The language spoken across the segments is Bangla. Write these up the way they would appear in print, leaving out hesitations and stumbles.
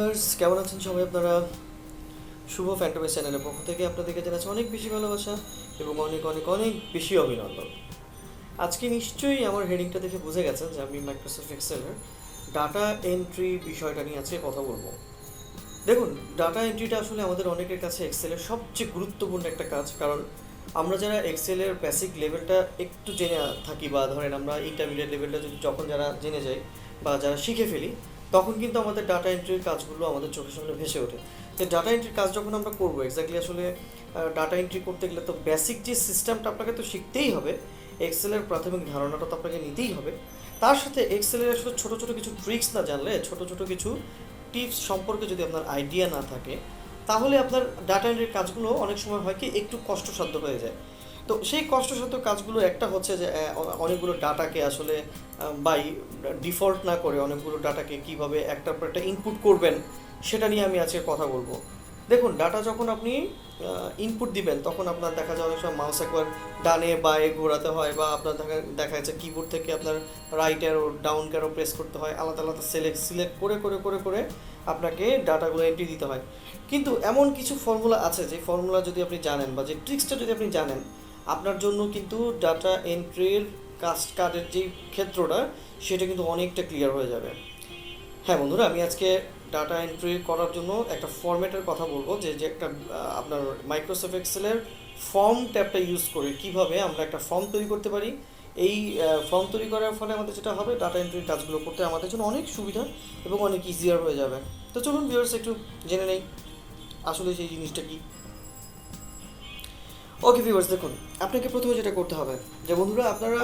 ভিউয়ার্স, কেমন আছেন সবাই আপনারা? শুভ ফ্যান্টামি চ্যানেলের পক্ষ থেকে আপনাদেরকে জানাচ্ছি অনেক বেশি ভালোবাসা এবং অনেক অনেক অনেক বেশি অভিনন্দন। আজকে নিশ্চয়ই আমার হেডিংটা দেখে বুঝে গেছেন যে আমি মাইক্রোসফট এক্সেলের ডাটা এন্ট্রি বিষয়টা নিয়ে আজকে কথা বলবো। দেখুন, ডাটা এন্ট্রিটা আসলে আমাদের অনেকের কাছে এক্সেলের সবচেয়ে গুরুত্বপূর্ণ একটা কাজ, কারণ আমরা যারা এক্সেলের বেসিক লেভেলটা একটু জেনে থাকি বা ধরেন আমরা ইন্টারমিডিয়েট লেভেলটা যখন যারা জেনে যাই বা যারা শিখে ফেলি, তখন কিন্তু আমাদের ডাটা এন্ট্রির কাজগুলো আমাদের চোখের সামনে ভেসে ওঠে। তো ডাটা এন্ট্রির কাজ যখন আমরা করবো, এক্স্যাক্টলি আসলে ডাটা এন্ট্রি করতে গেলে তো বেসিক যে সিস্টেমটা আপনাকে তো শিখতেই হবে, এক্সেলের প্রাথমিক ধারণাটা তো আপনাকে নিতেই হবে। তার সাথে এক্সেলের আসলে ছোটো ছোটো কিছু ট্রিক্স না জানলে, ছোটো ছোটো কিছু টিপস সম্পর্কে যদি আপনার আইডিয়া না থাকে, তাহলে আপনার ডাটা এন্ট্রির কাজগুলো অনেক সময় হয় কি একটু কষ্টসাধ্য হয়ে যায়। তো সেই কষ্টসাধ্য কাজগুলো একটা হচ্ছে যে অনেকগুলো ডাটাকে আসলে বাই ডিফল্ট না করে অনেকগুলো ডাটাকে কীভাবে একটার পর একটা ইনপুট করবেন, সেটা নিয়ে আমি আজকে কথা বলবো। দেখুন, ডাটা যখন আপনি ইনপুট দিবেন, তখন আপনার দেখা যায় অনেক সময় মাউস একবার ডানে বায়ে ঘোরাতে হয়, বা আপনার দেখা যাচ্ছে কিবোর্ড থেকে আপনার right arrow down arrow press করতে হয়, আলাদা আলাদা সিলেক্ট করে করে করে করে আপনাকে ডাটাগুলো এন্ট্রি দিতে হয়। কিন্তু এমন কিছু ফর্মুলা আছে, যে ফর্মুলা যদি আপনি জানেন বা যে ট্রিক্সটা যদি আপনি জানেন, আপনার জন্য কিন্তু ডাটা এন্ট্রির কাজের যে ক্ষেত্রটা, সেটা কিন্তু অনেকটা ক্লিয়ার হয়ে যাবে। হ্যাঁ বন্ধুরা, আমি আজকে ডাটা এন্ট্রি করার জন্য একটা ফরম্যাটের কথা বলবো, যে যে একটা আপনার মাইক্রোসফট এক্সেলের ফর্ম ট্যাবটা ইউজ করে কিভাবে আমরা একটা ফর্ম তৈরি করতে পারি। এই ফর্ম তৈরি করার ফলে আমাদের যেটা হবে, ডাটা এন্ট্রির কাজগুলো করতে আমাদের জন্য অনেক সুবিধা এবং অনেক ইজিয়ার হয়ে যাবে। তো চলুন ভিউয়ার্স, একটু জেনে নেই আসলে সেই জিনিসটা কি। ওকে ভিউয়ার্স, দেখুন, আপনাকে প্রথমে যেটা করতে হবে, যে বন্ধুরা আপনারা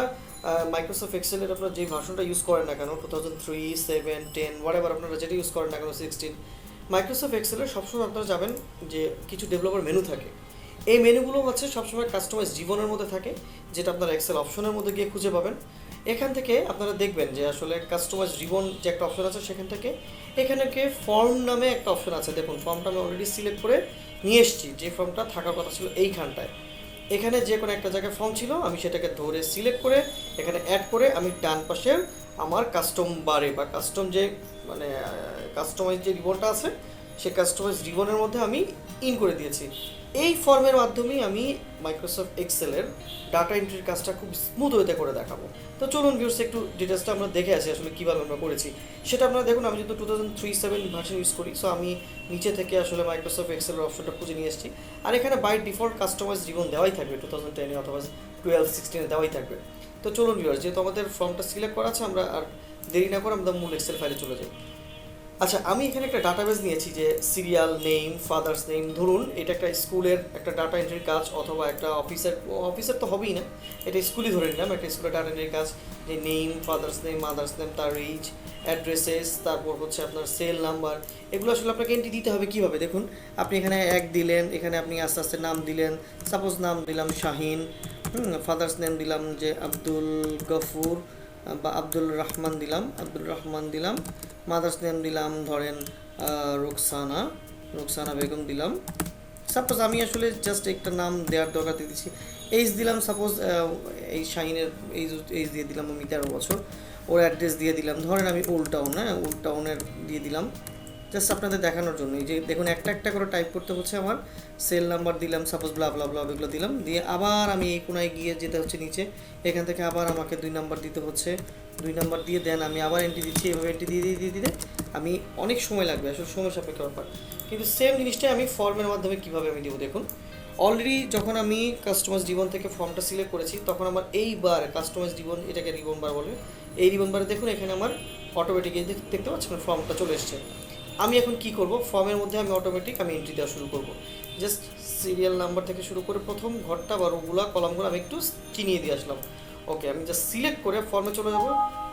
মাইক্রোসফট এক্সেলের আপনারা যে ভার্সনটা ইউজ করেন না কেন, 2003, 7, 10 হোয়াটএভার আপনারা যেটা ইউজ করেন না কেন, 16, মাইক্রোসফট এক্সেলের সবসময় আপনারা যাবেন যে কিছু ডেভেলপার মেনু থাকে। এই মেনুগুলো হচ্ছে সবসময় কাস্টমাইজ জীবনের মধ্যে থাকে, যেটা আপনারা এক্সেল অপশনের মধ্যে গিয়ে খুঁজে পাবেন। এখান থেকে আপনারা দেখবেন যে আসলে কাস্টমাইজ রিবন যে একটা অপশন আছে, সেখান থেকে এখানে ফর্ম নামে একটা অপশন আছে। দেখুন, ফর্মটা আমি অলরেডি সিলেক্ট করে নিয়ে এসেছি, যে ফর্মটা থাকার কথা ছিল এইখানটায়। এখানে যে কোনো একটা জায়গায় ফর্ম ছিল, আমি সেটাকে ধরে সিলেক্ট করে এখানে অ্যাড করে আমি ডান পাশের আমার কাস্টম বারে বা কাস্টম যে মানে কাস্টমাইজ যে রিবনটা আছে, সেই কাস্টমাইজ রিবনের মধ্যে আমি ইন করে দিয়েছি। এই ফর্মের মাধ্যমেই আমি মাইক্রোসফট এক্সেলের ডাটা এন্ট্রির কাজটা খুব স্মুথ ওয়েতে করে দেখাবো। তো চলুন ভিউয়ার্স, একটু ডিটেলসটা আমরা দেখে আসি আসলে কীভাবে আমরা করেছি। সেটা আপনারা দেখুন, আমি যেহেতু 2003-7 ভার্সন ইউজ করি, সো আমি নিচে থেকে আসলে মাইক্রোসফট এক্সেলের অপশনটা খুঁজে নিয়ে এসেছি। আর এখানে বাই ডিফল্ট কাস্টমাইজ রিবন দেওয়াই থাকবে, 2010 অথবা 12-16 দেওয়াই থাকবে। তো চলুন ভিউয়ার্স, যেহেতু আমাদের ফর্মটা সিলেক্ট করা আছে, আমরা আর দেরি না করে আমরা মূল এক্সেল ফাইলে চলে যাই। আচ্ছা, আমি এখানে একটা ডাটাবেস নিয়েছি, যে সিরিয়াল নেম, ফাদার্স নেম। ধরুন এটা একটা স্কুলের একটা ডাটা এন্ট্রির কাজ, অথবা একটা অফিসের তো হবেই না, এটা স্কুলই ধরে নিলাম, একটা স্কুলের ডাটা এন্ট্রির কাজ। যে name, father's name, mother's name, তার এইজ, অ্যাড্রেসেস, তারপর হচ্ছে আপনার সেল নাম্বার। এগুলো আসলে আপনাকে এন্ট্রি দিতে হবে কীভাবে, দেখুন, আপনি এখানে এক দিলেন, এখানে আপনি আস্তে আস্তে নাম দিলেন। সাপোজ নাম দিলাম শাহিন, ফাদার্স নেম দিলাম যে আব্দুল গফুর বা আব্দুল রহমান দিলাম। মাদার্স নেম দিলাম ধরেন রুকসানা বেগম দিলাম। সাপোজ আমি আসলে জাস্ট একটা নাম দেওয়ার দরকার দিয়ে দিচ্ছি। এইজ দিলাম, সাপোজ এই শাহিনের এইজ দিয়ে দিলাম আমি 13 বছর। ওর অ্যাড্রেস দিয়ে দিলাম ধরেন আমি ওল্ড টাউনের দিয়ে দিলাম, জাস্ট আপনাদের দেখানোর জন্য। এই যে দেখুন, একটা একটা করে টাইপ করতে হচ্ছে আমার। সেল নাম্বার দিলাম, সাপোজ ব্লা ব্লা ব্লা এগুলো দিলাম, দিয়ে আবার আমি এই কোনায় গিয়ে যেতে হচ্ছে নিচে, এখান থেকে আবার আমাকে 2 নাম্বার দিতে হচ্ছে। 2 নাম্বার দিয়ে দেন আমি আবার এন্ট্রি দিচ্ছি, এভাবে এন্ট্রি দিয়ে আমি অনেক সময় লাগবে, আসলে সময় সাপেক্ষ ব্যাপার। কিন্তু সেম জিনিসটাই আমি ফর্মের মাধ্যমে কীভাবে আমি দেবো, দেখুন, অলরেডি যখন আমি কাস্টমাইজ রিবন থেকে ফর্মটা সিলেক্ট করেছি, তখন আমার এইবার কাস্টমাইজ রিবন, এটাকে রিবন বার বলে, এই রিবন বারে দেখুন এখানে আমার অটোমেটিক দেখতে পাচ্ছেন ফর্মটা চলে এসছে। আমি এখন কি করব, ফর্মের মধ্যে আমি অটোমেটিক আমি এন্ট্রি দেওয়া শুরু করব। জাস্ট সিরিয়াল নাম্বার থেকে শুরু করে প্রথম ঘরটা বা রোগুলা কলামগুলো আমি একটু চিনিয়ে দিয়ে আসলাম। ওকে, আমি জাস্ট সিলেক্ট করে ফর্মে চলে যাব।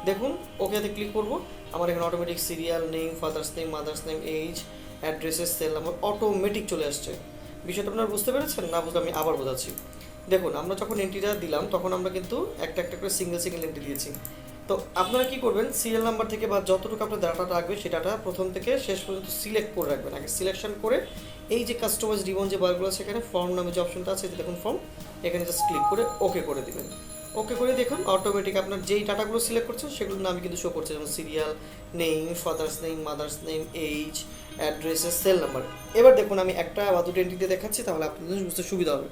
দেখুন, ওকেতে ক্লিক করব, আমার এখানে automatic serial name, father's name, mother's name, age, addresses, cell number automatic চলে আসছে। বিষয়টা আপনারা বুঝতে পেরেছেন? না বুঝলে আমি আবার বোঝাচ্ছি। দেখুন, আমরা যখন এন্ট্রিটা দিলাম, তখন আমরা কিন্তু একটা একটা করে সিঙ্গেল এন্ট্রি দিয়েছি। তো আপনারা কি করবেন, সিরিয়াল নাম্বার থেকে বা যতটুকু আপনার ডাটাটা রাখবে, সেটাটা প্রথম থেকে শেষ পর্যন্ত সিলেক্ট করে রাখবেন। আগে সিলেকশন করে এই যে কাস্টমাইজ রিবন যে বারগুলো, সেখানে ফর্ম নামে যে অপশনটা আছে, দেখুন ফর্ম, এখানে জাস্ট ক্লিক করে ওকে করে দিবেন। ওকে করে দেখুন অটোমেটিক আপনার যেই ডাটাগুলো সিলেক্ট করছেন সেগুলোর নামই কিন্তু শো করছে, যেমন serial name, father's name, mother's name, age, addresses, cell number. এবার দেখুন আমি একটা বা দুটো এন্ট্রি দিয়ে দেখাচ্ছি, তাহলে আপনাদের বুঝতে সুবিধা হবে।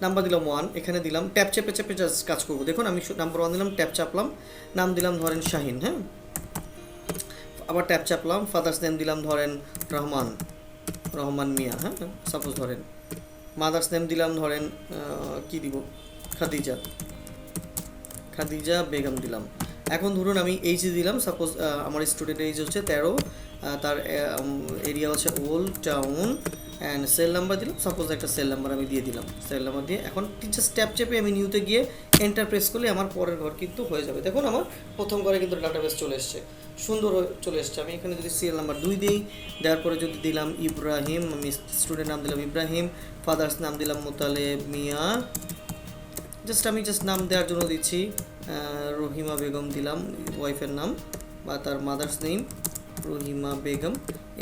নাম্বার দিলাম 1, এখানে দিলাম ট্যাপ চেপে চেপে জাস্ট কাজ করবো। দেখুন আমি নাম্বার 1 দিলাম, ট্যাপ চাপলাম, নাম দিলাম ধরেন শাহিন, হ্যাঁ, আবার ট্যাপ চাপলাম, ফাদার্স নেম দিলাম ধরেন রহমান মিয়া, হ্যাঁ, সাপোজ ধরেন। মাদার্স নেম দিলাম ধরেন কি দিব, খাদিজা বেগম দিলাম। এখন ধরুন আমি এইচ দিলাম, সাপোজ আমার স্টুডেন্টের এইজ হচ্ছে 13, তার এরিয়া হচ্ছে old town, and cell number দিলাম, সাপোজ একটা সেল নাম্বার আমি দিয়ে দিলাম। সেল নাম্বার দিয়ে এখন জাস্ট ট্যাপ চেপে আমি নিউতে গিয়ে এন্টার প্রেস করলে আমার পরের ঘর কিন্তু হয়ে যাবে। দেখুন আমার প্রথম ঘরে কিন্তু ডাটাবেস চলে এসছে, সুন্দর চলে এসছে। আমি এখানে যদি সিরিয়াল নাম্বার 2 দিই, দেওয়ার পরে যদি দিলাম ইব্রাহিম, আমি স্টুডেন্ট নাম দিলাম ইব্রাহিম, ফাদার্স নাম দিলাম মোতালেব মিয়া, আমি নাম দেওয়ার জন্য দিচ্ছি রহিমা বেগম দিলাম, ওয়াইফের নাম বা তার mother's name Rahima Begum,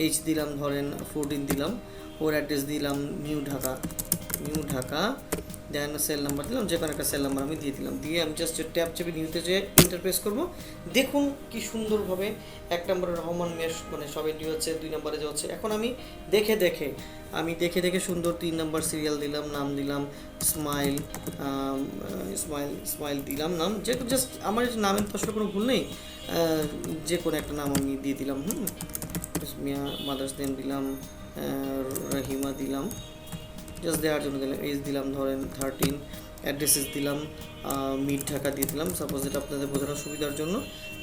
H দিলাম ধরেন 14 দিলাম, ওর অ্যাড্রেস দিলাম নিউ ঢাকা, দেন সেল নাম্বার দিলাম, যে কোনো একটা সেল নাম্বার আমি দিয়ে দিলাম। দিয়ে আমি জাস্ট ট্যাপ চেপে নিউতে যে ইন্টারপ্রেস করবো, দেখুন কি সুন্দরভাবে 1 নম্বরে রহমান মেশ মানে সব এন্ট্রি হচ্ছে, 2 নম্বরে যে হচ্ছে। এখন আমি দেখে দেখে সুন্দর 3 নম্বর সিরিয়াল দিলাম, নাম দিলাম স্মাইল দিলাম, নাম যে জাস্ট আমার নামের তো আসলে কোনো ভুল নেই, যে কোনো একটা নাম আমি দিয়ে দিলাম, মিয়া, মাদার্স নেম দিলাম রহিমা দিলাম, জাস্ট দেওয়ার জন্য দিলাম, এজ দিলাম ধরেন 13, অ্যাড্রেসেস দিলাম মিড ঢাকা দিয়ে দিলাম, সাপোজ এটা আপনাদের বোঝানোর সুবিধার জন্য।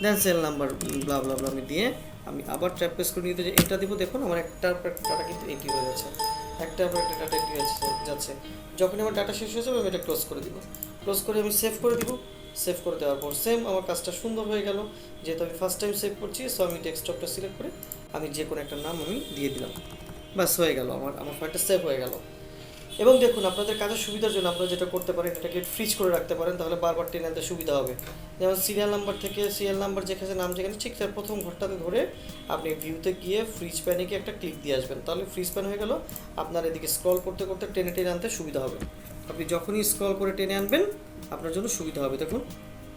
দেন সেল নাম্বার ব্লা ব্লা ব্লা আমি দিয়ে আমি আবার ট্র্যাপ পেস করে নিতে যে এটা দিব। দেখুন আমার একটার পর একটা ডাটা কিন্তু এন্ট্রি হয়ে যাচ্ছে, একটার পর একটা ডাটা এন্ট্রি যাচ্ছে। যখন আমার ডাটা শেষ হয়ে যাবে আমি এটা ক্লোজ করে দিব, ক্লোজ করে আমি সেভ করে দিব। সেভ করে দেওয়ার পর সেম আমার কাজটা সুন্দর হয়ে গেল। যেহেতু আমি ফার্স্ট টাইম সেভ করছি, সো আমি ডেস্কটপটা সিলেক্ট করে আমি যে কোনো একটা নাম আমি দিয়ে দিলাম, বাস হয়ে গেল, আমার ফাইলটা সেভ হয়ে গেল। এবং দেখুন আপনাদের কাজের সুবিধার জন্য আপনারা যেটা করতে পারেন, এটাকে ফ্রিজ করে রাখতে পারেন, তাহলে বারবার টেনে আনতে সুবিধা হবে। যেমন সিরিয়াল নাম্বার থেকে সিরিয়াল নাম্বার যেখানে নাম যেখানে ঠিক তার প্রথম ঘরটাতে ধরে আপনি ভিউতে গিয়ে ফ্রিজ প্যানে গিয়ে একটা ক্লিক দিয়ে আসবেন, তাহলে ফ্রিজ প্যান হয়ে গেল। আপনার এদিকে স্ক্রল করতে করতে টেনে টেনে আনতে সুবিধা হবে। আপনি যখনই স্ক্রল করে টেনে আনবেন আপনার জন্য সুবিধা হবে। দেখুন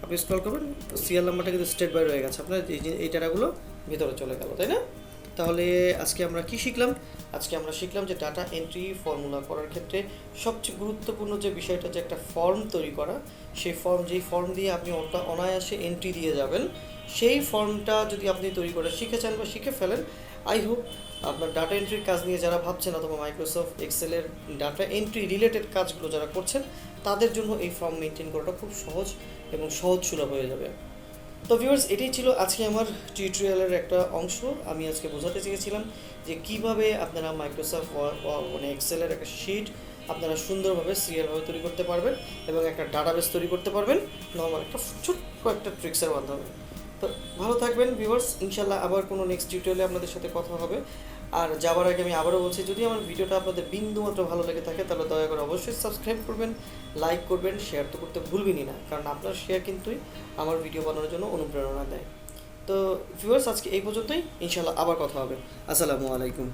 আপনি স্ক্রল করবেন, সিরিয়াল নাম্বারটা কিন্তু স্টেট বাই রয়ে গেছে, আপনার এই ডাটাগুলো ভিতরে চলে গেল, তাই না? তাহলে আজকে আমরা কি শিখলাম? আজকে আমরা শিখলাম যে ডাটা এন্ট্রি ফর্মুলা করার ক্ষেত্রে সবচেয়ে গুরুত্বপূর্ণ যে বিষয়টা, যে একটা ফর্ম তৈরি করা। সেই যেই ফর্ম দিয়ে আপনি অনায়াসে এন্ট্রি দিয়ে যাবেন, সেই ফর্মটা যদি আপনি তৈরি করে শিখেছেন বা শিখে ফেলেন, আই হোপ আপনার ডাটা এন্ট্রির কাজ নিয়ে যারা ভাবছেন অথবা মাইক্রোসফট এক্সেলের ডাটা এন্ট্রি রিলেটেড কাজগুলো যারা করছেন, তাদের জন্য এই ফর্ম মেনটেন করাটা খুব সহজ এবং সহজ সুলভ হয়ে যাবে। তো ভিউয়ার্স, এটাই ছিল আজকে আমার টিউটোরিয়ালের একটা অংশ। আমি আজকে বোঝাতে চেয়েছিলাম যে কিভাবে আপনারা মাইক্রোসফট মানে এক্সেলের একটা শিট আপনারা সুন্দরভাবে সিরিয়ালভাবে তৈরি করতে পারবেন এবং একটা ডাটাবেস তৈরি করতে পারবেন নর্মাল একটা ছোট্ট একটা ট্রিক্সের মাধ্যমে। তো ভালো থাকবেন ভিউয়ার্স, ইনশাল্লাহ আবার কোনো নেক্সট টিউটোরিয়ালে আপনাদের সাথে কথা হবে। আর যাওয়ার আগে আমি আবারও বলছি, যদি আমার ভিডিওটা আপনাদের বিন্দুমাত্র ভালো লেগে থাকে তাহলে দয়া করে অবশ্যই সাবস্ক্রাইব করবেন, লাইক করবেন, শেয়ার তো করতে ভুলবেনই না, কারণ আপনার শেয়ার কিন্তুই আমার ভিডিও বানানোর জন্য অনুপ্রেরণা দেয়। তো ভিউয়ার্স, আজকে এই পর্যন্তই, ইনশাল্লাহ আবার কথা হবে। আসসালামু আলাইকুম।